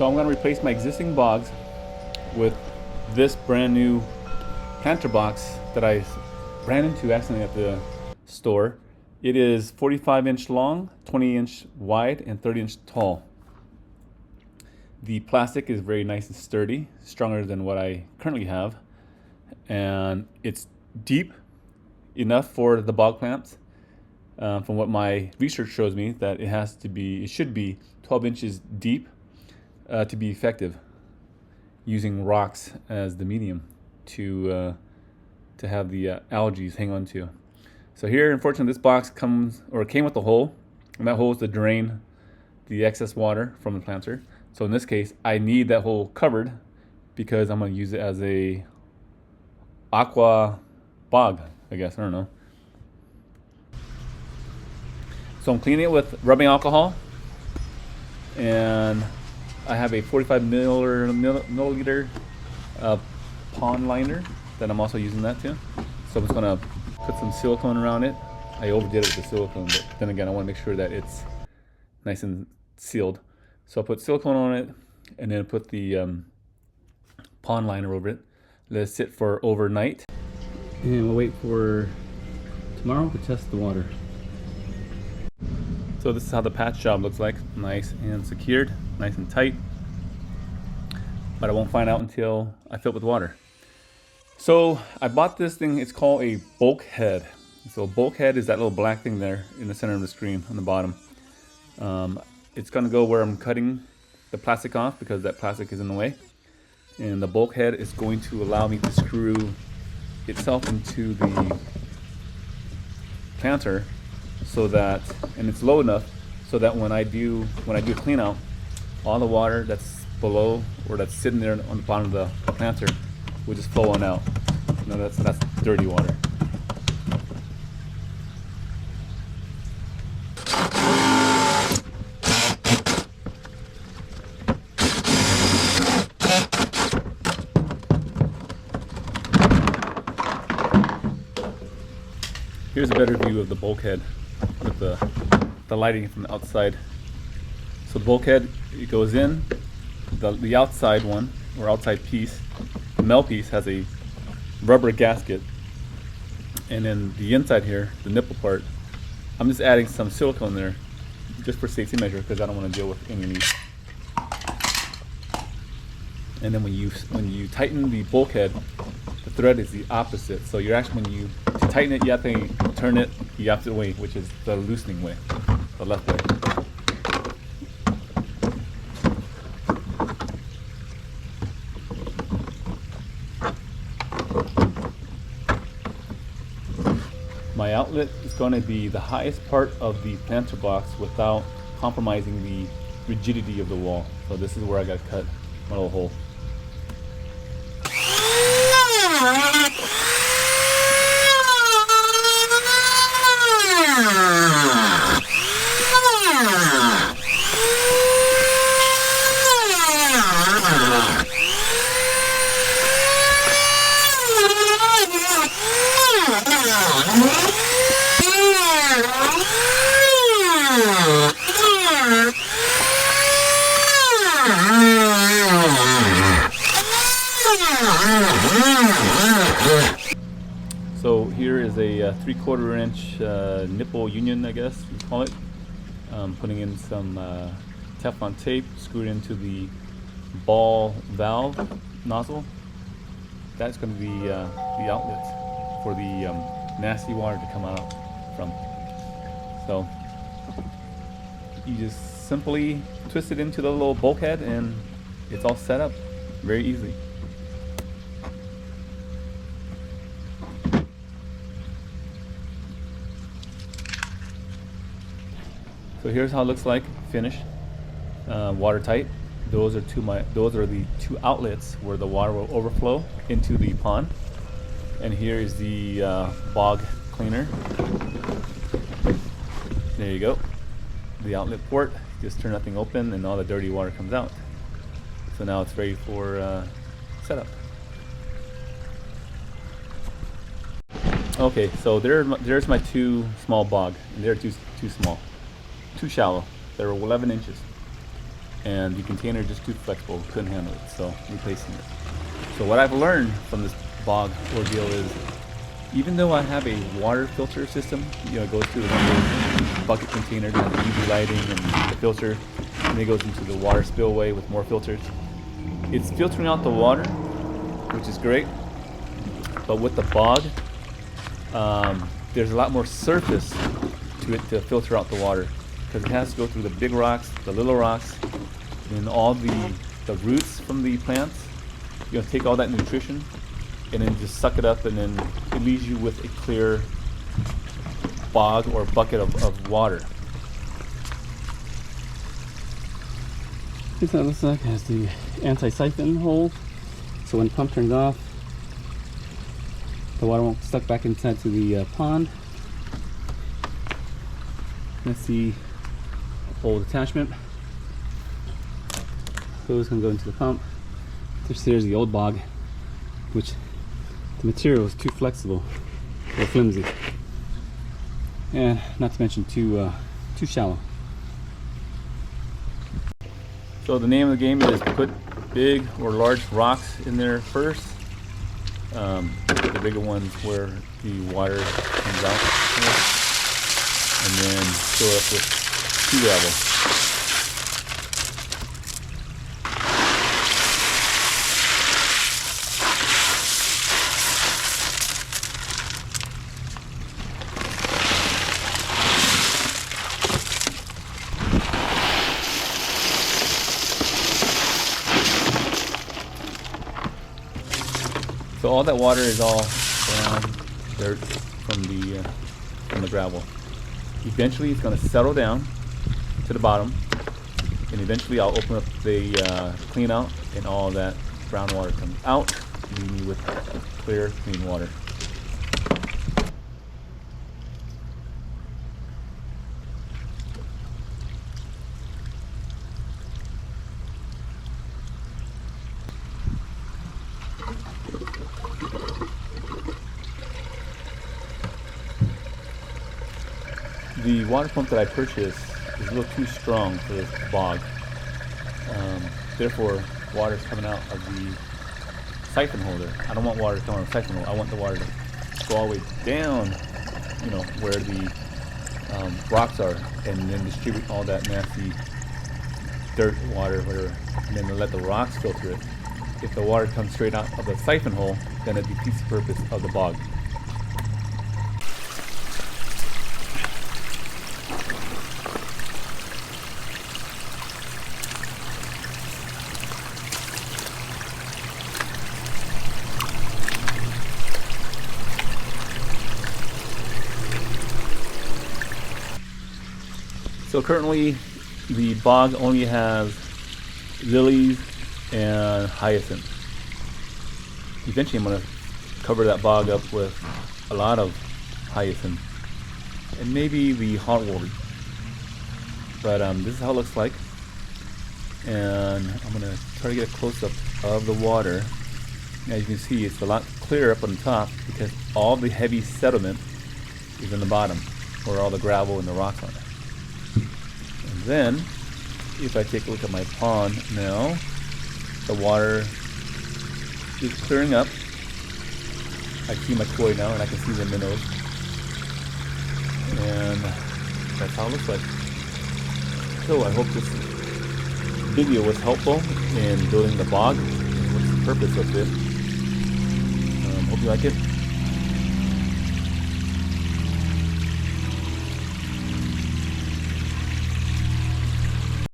I'm going to replace my existing bogs with this brand new planter box that I ran into accidentally at the store. It is 45-inch long, 20-inch wide, and 30-inch tall. The plastic is very nice and sturdy, stronger than what I currently have, and it's deep enough for the bog plants. From what my research shows me, that it should be 12 inches deep to be effective, using rocks as the medium to have the algae hang on to. So here, unfortunately, this box came with a hole, and that hole is to drain the excess water from the planter. So in this case, I need that hole covered because I'm going to use it as a aqua bog, I guess. I don't know. So I'm cleaning it with rubbing alcohol, and I have a 45 milliliter pond liner that I'm also using that too. So I'm just gonna put some silicone around it. I overdid it with the silicone, but then again, I want to make sure that it's nice and sealed. So I'll put silicone on it, and then put the pond liner over it. Let it sit for overnight, and we'll wait for tomorrow to test the water. So this is how the patch job looks like. Nice and secured, nice and tight. But I won't find out until I fill it with water. So I bought this thing, it's called a bulkhead. So bulkhead is that little black thing there in the center of the screen on the bottom. It's gonna go where I'm cutting the plastic off because that plastic is in the way. And the bulkhead is going to allow me to screw itself into the planter, so that, and it's low enough so that when I do clean out, all the water that's below or that's sitting there on the bottom of the planter will just flow on out. You know, that's dirty water. Here's a better view of the bulkhead with the lighting from the outside. So the bulkhead, it goes in, the outside one, or outside piece, the male piece has a rubber gasket, and then the inside here, the nipple part, I'm just adding some silicone there just for safety measure because I don't want to deal with any of these. And then when you tighten the bulkhead, the thread is the opposite. So you're actually, when you tighten it, you have to turn it the opposite way, which is the loosening way, the left way. My outlet is going to be the highest part of the planter box without compromising the rigidity of the wall. So this is where I got to cut my little hole. So here is a 3/4 inch nipple union, I guess you call it. Putting in some Teflon tape, screwed into the ball valve nozzle. That's going to be the outlet for the nasty water to come out from. So you just simply twist it into the little bulkhead and it's all set up very easily. So here's how it looks like finished, watertight. Those are the two outlets where the water will overflow into the pond. And here is the bog cleaner. There you go. The outlet port. Just turn that thing open and all the dirty water comes out. So now it's ready for setup. Okay, so there's my two small bog, and they're too small, too shallow. They're 11 inches. and the container just too flexible, couldn't handle it, so replacing it. So what I've learned from this bog ordeal is, even though I have a water filter system, it goes through the one of those bucket containers that has UV lighting and the filter, and then it goes into the water spillway with more filters. It's filtering out the water, which is great, but with the bog, there's a lot more surface to it to filter out the water, because it has to go through the big rocks, the little rocks, and all the roots from the plants. Take all that nutrition and then just suck it up, and then it leaves you with a clear bog or bucket of water. Here's what it looks like. It has the anti-siphon hole, so when pump turns off, the water won't stuck back inside to the pond. Let's see, old attachment. Hose can go into the pump. There's the old bog, which the material is too flexible or flimsy, and not to mention too shallow. So the name of the game is put big or large rocks in there first. The bigger ones where the water comes out, and then fill up with pea gravel. So all that water is all brown dirt from the gravel. Eventually it's going to settle down to the bottom, and eventually I'll open up the clean out, and all that brown water comes out, leaving me with clear, clean water. The water pump that I purchased is a little too strong for this bog. Therefore, water is coming out of the siphon holder. I don't want water to come out of the siphon holder. I want the water to go all the way down, where the rocks are, and then distribute all that nasty dirt, water, whatever, and then let the rocks filter it. If the water comes straight out of the siphon hole, then it defeats the purpose of the bog. So currently the bog only has lilies and hyacinth. Eventually I'm going to cover that bog up with a lot of hyacinth and maybe the hardwood. But this is how it looks like. And I'm going to try to get a close-up of the water. As you can see, it's a lot clearer up on the top because all the heavy sediment is in the bottom, where all the gravel and the rocks are. And then, if I take a look at my pond now, the water is clearing up. I see my koi now, and I can see the minnows. And that's how it looks like. So I hope this video was helpful in building the bog and what's the purpose of it. Hope you like it.